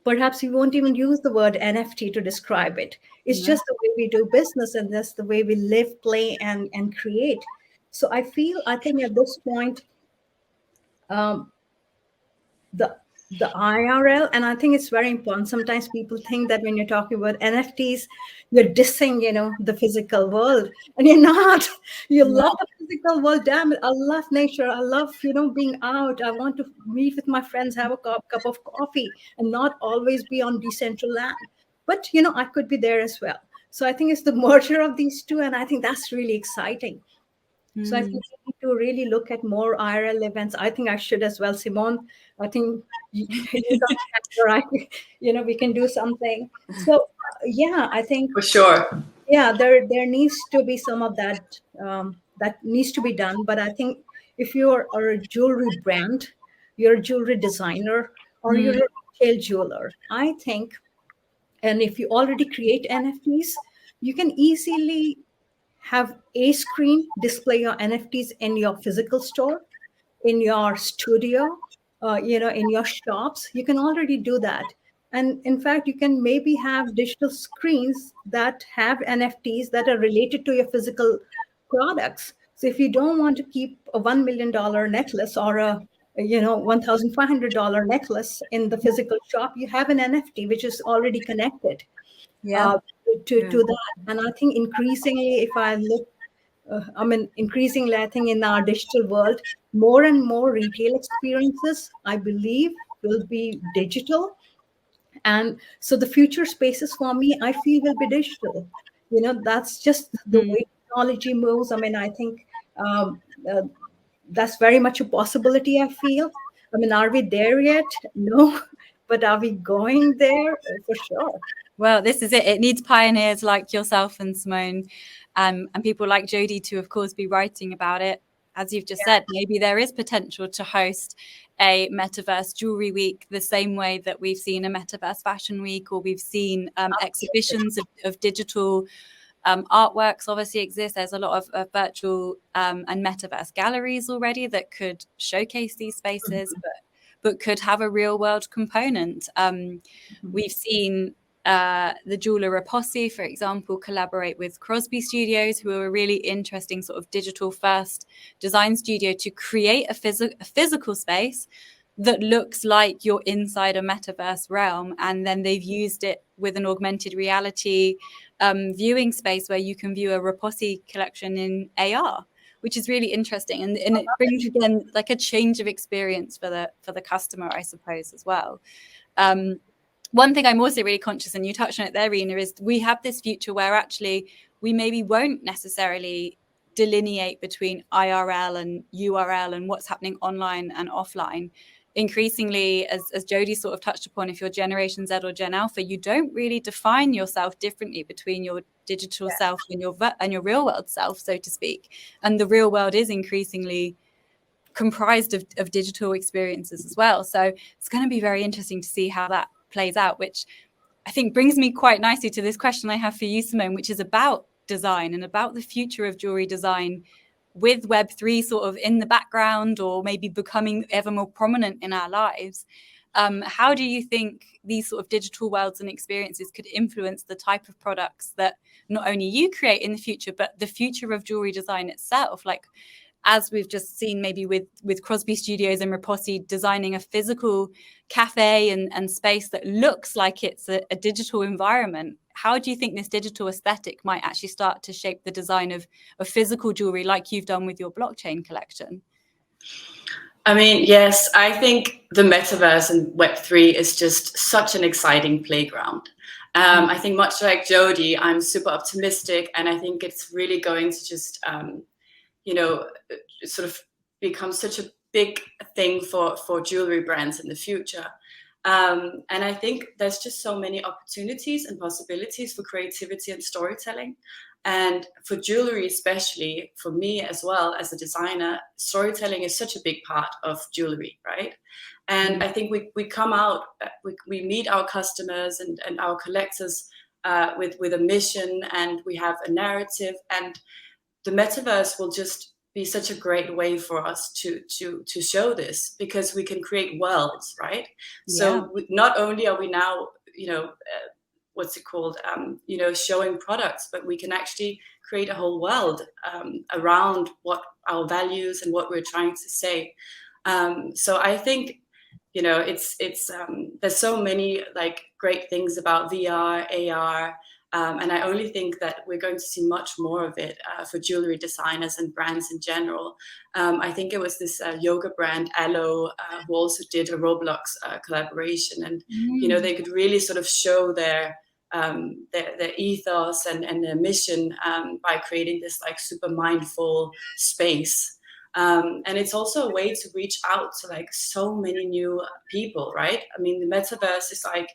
Perhaps we won't even use the word NFT to describe it. It's just the way we do business, and that's the way we live, play, and create. So I think at this point, the IRL, and I think it's very important. Sometimes people think that when you're talking about NFTs, you're dissing, the physical world, and you're not. You love the physical world. Damn it, I love nature. I love, being out. I want to meet with my friends, have a cup of coffee, and not always be on Decentraland. But I could be there as well. So I think it's the merger of these two, and I think that's really exciting. So I think we need to really look at more IRL events. I think I should as well, Simone. I think we can do something. So I think For sure. Yeah, there needs to be some of that that needs to be done. But I think if you are a jewelry brand, you're a jewelry designer, or you're a retail jeweler, I think, and if you already create NFTs, you can easily have a screen display your NFTs in your physical store, in your studio, in your shops. You can already do that. And in fact, you can maybe have digital screens that have NFTs that are related to your physical products. So if you don't want to keep a $1 million necklace or a $1,500 necklace in the physical shop, you have an NFT which is already connected to that. And I think increasingly, if I look, increasingly, I think in our digital world, more and more retail experiences, I believe, will be digital. And so the future spaces for me, I feel, will be digital. That's just the way technology moves. I think that's very much a possibility, I feel. Are we there yet? No. But are we going there? For sure. Well, this is it. It needs pioneers like yourself and Simone, and people like Jodie to, of course, be writing about it. As you've just said, maybe there is potential to host a metaverse jewelry week the same way that we've seen a metaverse fashion week, or we've seen exhibitions of digital artworks obviously exist. There's a lot of virtual and metaverse galleries already that could showcase these spaces, but could have a real world component. We've seen the jeweler Posse, for example, collaborate with Crosby Studios, who are a really interesting sort of digital first design studio to create a physical space that looks like you're inside a metaverse realm. And then they've used it with an augmented reality viewing space where you can view a Posse collection in AR, which is really interesting. And it brings, again, like a change of experience for the customer, I suppose, as well. One thing I'm also really conscious, and you touched on it there, Rena, is we have this future where actually we maybe won't necessarily delineate between IRL and URL and what's happening online and offline. Increasingly, as Jodie sort of touched upon, if you're Generation Z or Gen Alpha, you don't really define yourself differently between your digital self and your real world self, so to speak. And the real world is increasingly comprised of digital experiences as well. So it's going to be very interesting to see how that plays out, which I think brings me quite nicely to this question I have for you, Simone, which is about design and about the future of jewelry design with Web3 sort of in the background, or maybe becoming ever more prominent in our lives. How do you think these sort of digital worlds and experiences could influence the type of products that not only you create in the future, but the future of jewelry design itself? Like, as we've just seen maybe with Crosby Studios and Posse designing a physical cafe and space that looks like it's a digital environment, how do you think this digital aesthetic might actually start to shape the design of physical jewelry like you've done with your blockchain collection? Yes, I think the metaverse and Web3 is just such an exciting playground. I think much like Jodie, I'm super optimistic, and I think it's really going to just sort of become such a big thing for jewelry brands in the future. And I think there's just so many opportunities and possibilities for creativity and storytelling. And for jewelry, especially for me as well as a designer, storytelling is such a big part of jewelry, right? And I think we come out, we meet our customers and our collectors with a mission, and we have a narrative, and the metaverse will just be such a great way for us to show this, because we can create worlds, right? Yeah. So not only are we now, showing products, but we can actually create a whole world around what our values and what we're trying to say. So I think, it's there's so many like great things about VR, AR. And I only think that we're going to see much more of it for jewelry designers and brands in general. I think it was this yoga brand, Aloe, who also did a Roblox collaboration. And, they could really sort of show their ethos and their mission by creating this like super mindful space. And it's also a way to reach out to like so many new people, right? The metaverse is like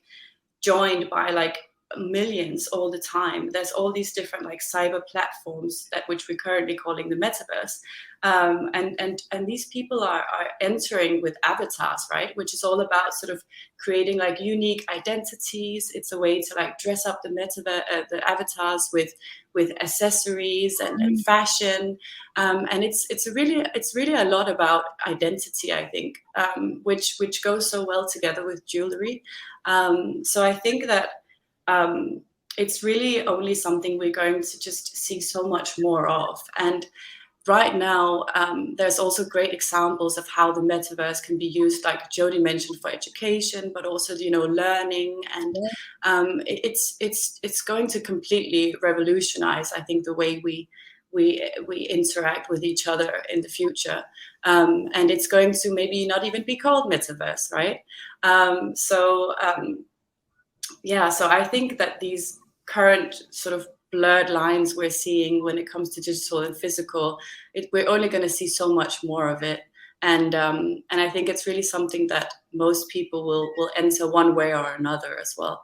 joined by like millions all the time. There's all these different like cyber platforms which we're currently calling the metaverse, and these people are entering with avatars, right, which is all about sort of creating like unique identities. It's a way to like dress up the metaverse, the avatars with accessories and fashion, and it's really a lot about identity, I think, which goes so well together with jewelry. So I think that it's really only something we're going to just see so much more of. And right now, there's also great examples of how the metaverse can be used, like Jodie mentioned, for education, but also, you know, learning. And it's going to completely revolutionize, I think, the way we interact with each other in the future. And it's going to maybe not even be called metaverse, right? So I think that these current sort of blurred lines we're seeing when it comes to digital and physical, we're only going to see so much more of it. And I think it's really something that most people will enter one way or another as well.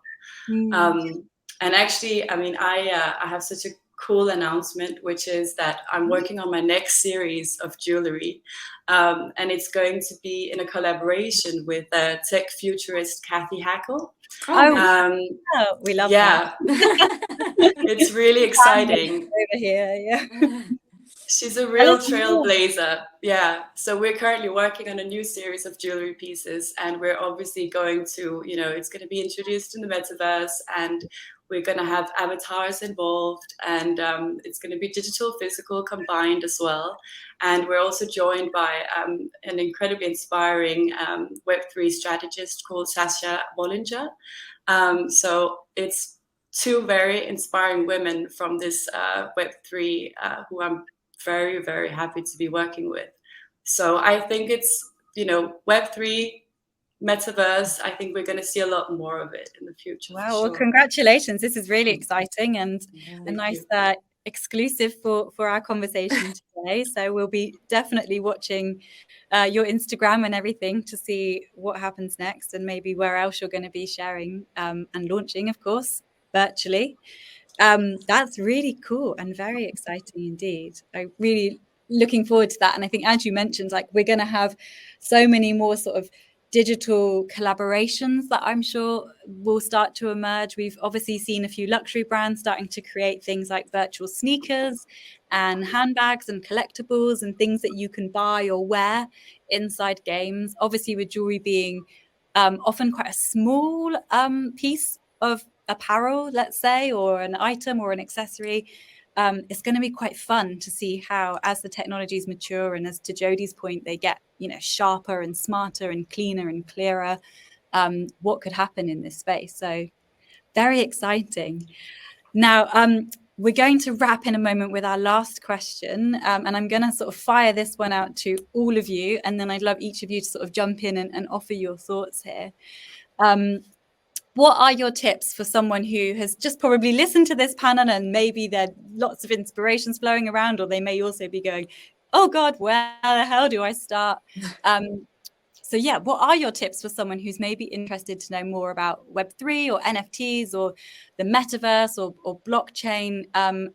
And actually, I mean, I have such a cool announcement, which is that I'm working on my next series of jewellery, and it's going to be in a collaboration with tech futurist Kathy Hackle. We love that. It's really exciting. Over here, yeah. She's a real trailblazer. Yeah. So we're currently working on a new series of jewelry pieces, and we're obviously going to, you know, it's going to be introduced in the metaverse, and we're going to have avatars involved, and it's going to be digital, physical combined as well. And we're also joined by an incredibly inspiring Web3 strategist called Sasha Bollinger. So it's two very inspiring women from this Web3 who I'm very, very happy to be working with. So I think it's, you know, Web3, metaverse, I think we're going to see a lot more of it in the future. Wow, well, congratulations. This is really exciting and a nice exclusive for our conversation today. So we'll be definitely watching your Instagram and everything to see what happens next, and maybe where else you're going to be sharing and launching, of course, virtually. That's really cool and very exciting indeed. I'm really looking forward to that. And I think, as you mentioned, like, we're going to have so many more sort of digital collaborations that I'm sure will start to emerge. We've obviously seen a few luxury brands starting to create things like virtual sneakers and handbags and collectibles and things that you can buy or wear inside games. Obviously, with jewelry being often quite a small piece of apparel, let's say, or an item or an accessory, it's going to be quite fun to see how, as the technologies mature, and as to Jodie's point, they get, you know, sharper and smarter and cleaner and clearer, what could happen in this space. So very exciting. Now, we're going to wrap in a moment with our last question, and I'm going to sort of fire this one out to all of you, and then I'd love each of you to sort of jump in and offer your thoughts here. What are your tips for someone who has just probably listened to this panel and maybe there are lots of inspirations flowing around, or they may also be going, oh God, where the hell do I start? So yeah, what are your tips for someone who's maybe interested to know more about Web3 or NFTs or the metaverse or blockchain, and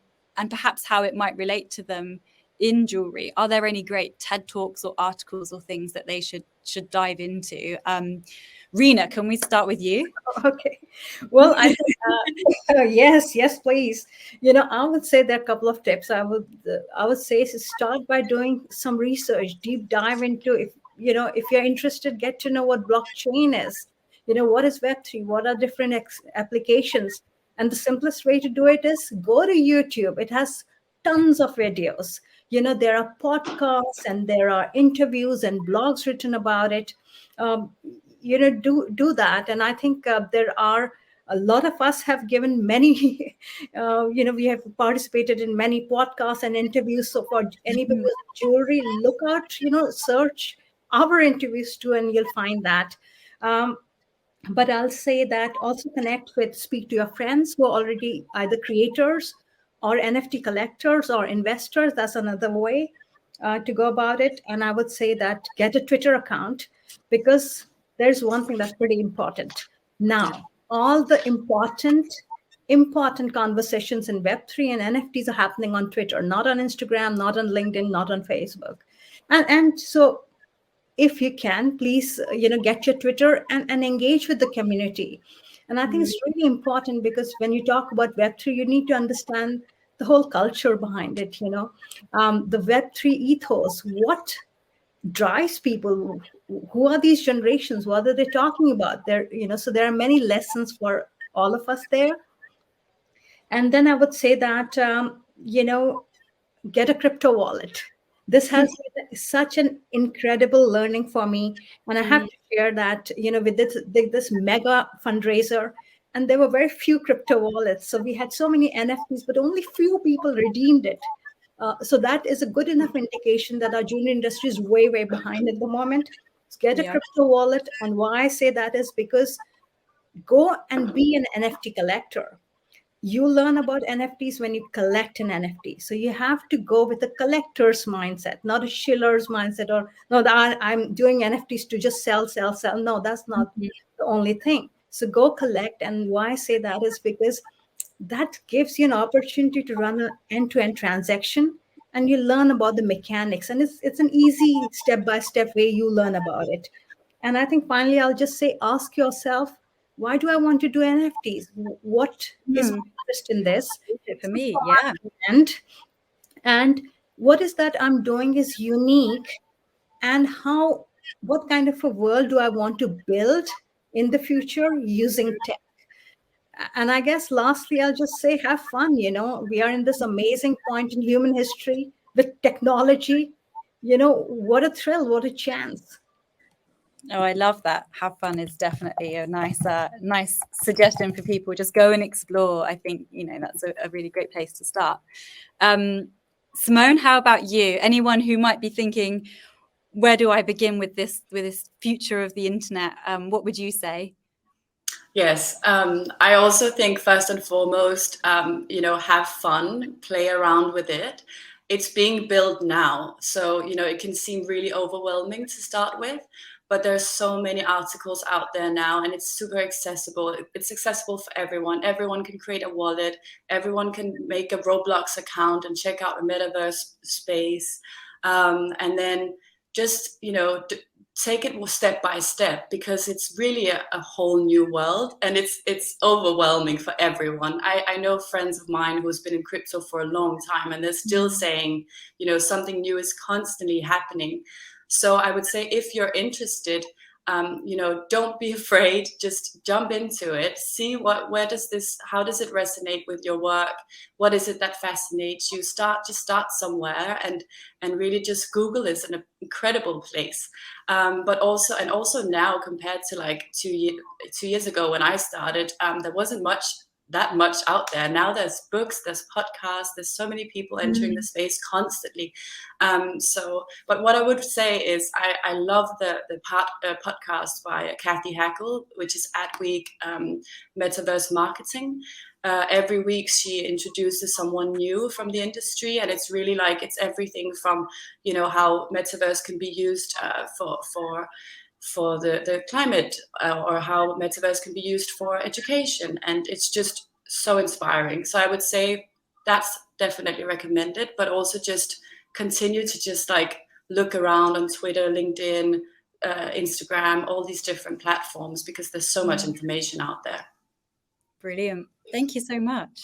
perhaps how it might relate to them in jewelry? Are there any great TED Talks or articles or things that they should dive into? Rena, can we start with you? Okay. Well, I think, yes, please. You know, I would say there are a couple of tips. I would say start by doing some research, deep dive into, if you're interested, get to know what blockchain is. You know, what is Web3? What are different applications? And the simplest way to do it is go to YouTube. It has tons of videos. You know, there are podcasts and there are interviews and blogs written about it. You know, do that. And I think there are a lot of us have given many, we have participated in many podcasts and interviews. So for anybody with jewelry, look out, search our interviews too, and you'll find that. But I'll say that also speak to your friends who are already either creators or NFT collectors or investors. That's another way to go about it. And I would say that get a Twitter account, because there's one thing that's pretty important. Now, all the important conversations in Web3 and NFTs are happening on Twitter, not on Instagram, not on LinkedIn, not on Facebook. And so if you can, please, get your Twitter and engage with the community. And I think it's really important, because when you talk about Web3, you need to understand the whole culture behind it, the Web3 ethos, what drives people, who are these generations, what are they talking about there, so there are many lessons for all of us there. And then I would say that get a crypto wallet, This has been such an incredible learning for me. And I have to share that, with this mega fundraiser, and there were very few crypto wallets. So we had so many NFTs, but only few people redeemed it. So that is a good enough indication that our jewelry industry is way, way behind at the moment. Get a crypto wallet. And why I say that is because go and be an NFT collector. You learn about NFTs when you collect an NFT. So you have to go with a collector's mindset, not a shiller's mindset, or no, I'm doing NFTs to just sell, sell, sell. No, that's not the only thing. So go collect. And why I say that is because that gives you an opportunity to run an end-to-end transaction, and you learn about the mechanics. And it's an easy step-by-step way you learn about it. And I think finally, I'll just say, ask yourself, why do I want to do NFTs? What is my interest in this? For me, yeah. And what is that I'm doing is unique, and what kind of a world do I want to build in the future using tech? And I guess lastly, I'll just say, have fun. We are in this amazing point in human history with technology. What a thrill, what a chance. Oh, I love that. Have fun is definitely a nice suggestion for people. Just go and explore. I think, that's a really great place to start. Simone, how about you? Anyone who might be thinking, where do I begin with this future of the internet? What would you say? Yes, I also think first and foremost, have fun, play around with it. It's being built now. So, it can seem really overwhelming to start with, but there's so many articles out there now, and it's super accessible. It's accessible for everyone. Everyone can create a wallet. Everyone can make a Roblox account and check out the metaverse space. And then just, take it step by step, because it's really a whole new world, and it's overwhelming for everyone. I know friends of mine who's been in crypto for a long time, and they're still saying, something new is constantly happening. So I would say, if you're interested, don't be afraid, just jump into it, see how does it resonate with your work? What is it that fascinates you? Start somewhere, and really just Google is an incredible place. But also now, compared to like 2 years ago when I started, there wasn't that much out there. Now there's books, there's podcasts, there's so many people entering the space constantly. But what I would say is I love the podcast by Kathy Hackle, which is Adweek Metaverse Marketing. Every week she introduces someone new from the industry, and it's really it's everything from how metaverse can be used for the climate, or how metaverse can be used for education, and it's just so inspiring. So I would say that's definitely recommended, but also just continue to just look around on Twitter, LinkedIn, Instagram, all these different platforms, because there's so much information out there. Brilliant. Thank you so much.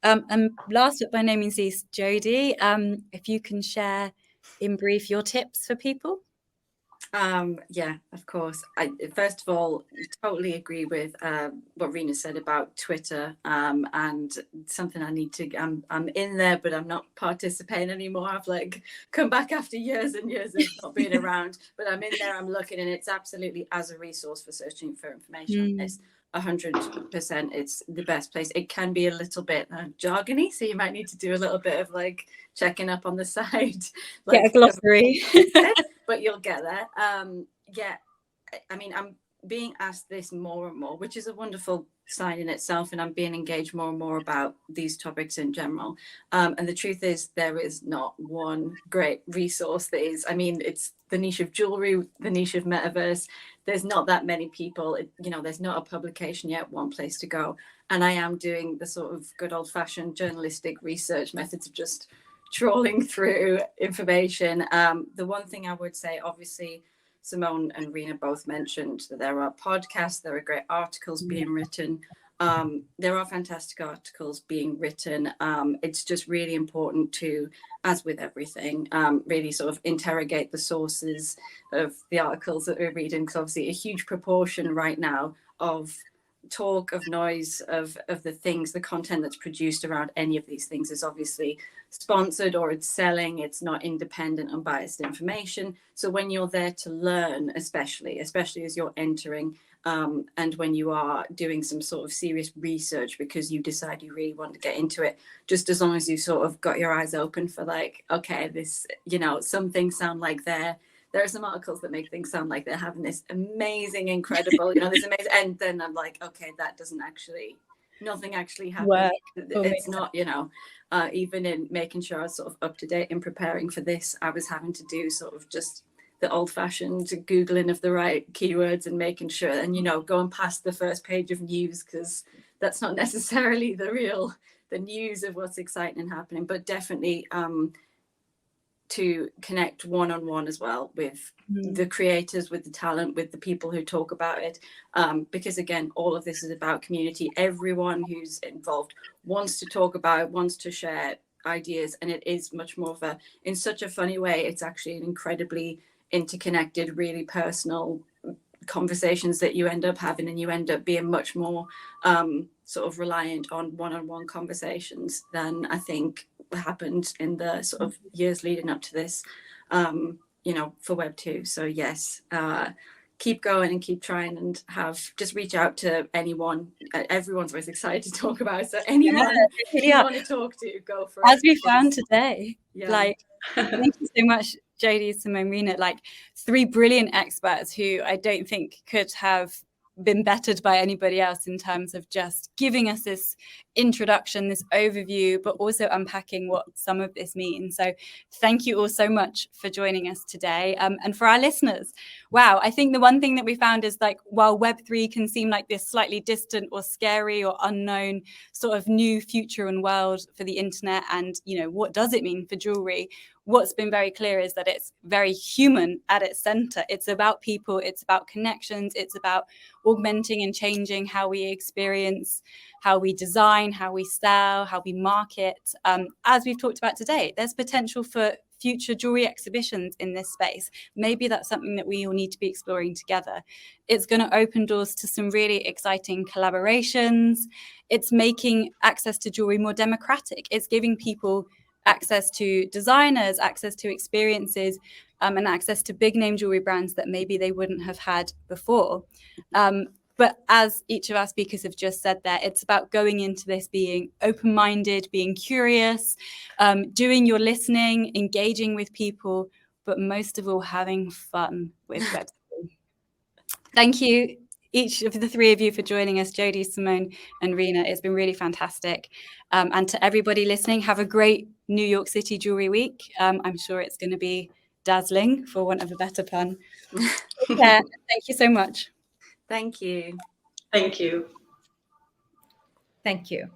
And last but by no means least, Jodie, if you can share in brief your tips for people. Yeah, of course. I first of all totally agree with what Rena said about Twitter, and something I need to. I'm in there, but I'm not participating anymore. I've come back after years and years of not being around, but I'm in there. I'm looking, and it's absolutely as a resource for searching for information. It's 100%. It's the best place. It can be a little bit jargony, so you might need to do a little bit of checking up on the side. Get a glossary. But you'll get there. Yeah, I mean, I'm being asked this more and more, which is a wonderful sign in itself, and I'm being engaged more and more about these topics in general. And the truth is, there is not one great resource that is. I mean, it's the niche of jewelry, the niche of metaverse. There's not that many people. There's not a publication yet, one place to go. And I am doing the sort of good old-fashioned journalistic research methods of just trawling through information. The one thing I would say, obviously, Simone and Rena both mentioned that there are podcasts, there are great articles being written. There are fantastic articles being written. It's just really important to, as with everything, really sort of interrogate the sources of the articles that we're reading, because obviously a huge proportion right now of talk, of noise, of the things, the content that's produced around any of these things is obviously sponsored, or it's selling, it's not independent, unbiased information. So when you're there to learn, especially as you're entering, and when you are doing some sort of serious research because you decide you really want to get into it, just as long as you sort of got your eyes open for like, okay, this, you know, some things sound like there are some articles that make things sound like they're having this amazing, incredible, you know, this amazing, and then I'm like, okay, that doesn't actually, nothing actually happened. It's not, you know, even in making sure I was sort of up to date in preparing for this, I was having to do sort of just the old-fashioned Googling of the right keywords and making sure, and, you know, going past the first page of news, because that's not necessarily the news of what's exciting and happening, but definitely to connect one-on-one as well with the creators, with the talent, with the people who talk about it, because again, all of this is about community. Everyone who's involved wants to talk about it, wants to share ideas, and it is much more of a, in such a funny way, it's actually an incredibly interconnected, really personal conversations that you end up having, and you end up being much more sort of reliant on one-on-one conversations than I think happened in the sort of years leading up to this, you know, for Web2. So yes, keep going and keep trying, and just reach out to anyone. Everyone's always excited to talk about it, so anyone you want to talk to, go for it. As we found today, like, thank you so much, Jodie, Simone, Rena, like 3 brilliant experts who I don't think could have been bettered by anybody else in terms of just giving us this introduction, this overview, but also unpacking what some of this means. So thank you all so much for joining us today. And for our listeners, wow, I think the one thing that we found is, like, while Web3 can seem like this slightly distant or scary or unknown sort of new future and world for the internet, and, you know, what does it mean for jewelry? What's been very clear is that it's very human at its center. It's about people, it's about connections, it's about augmenting and changing how we experience, how we design, how we sell, how we market. As we've talked about today, there's potential for future jewelry exhibitions in this space. Maybe that's something that we all need to be exploring together. It's going to open doors to some really exciting collaborations. It's making access to jewelry more democratic. It's giving people access to designers, access to experiences, and access to big name jewelry brands that maybe they wouldn't have had before. But as each of our speakers have just said there, it's about going into this being open-minded, being curious, doing your listening, engaging with people, but most of all, having fun with Web3. Thank you, each of the 3 of you, for joining us, Jodie, Simone, and Rena. It's been really fantastic. And to everybody listening, have a great New York City Jewelry Week. I'm sure it's going to be dazzling, for want of a better pun. Thank you so much. Thank you. Thank you. Thank you.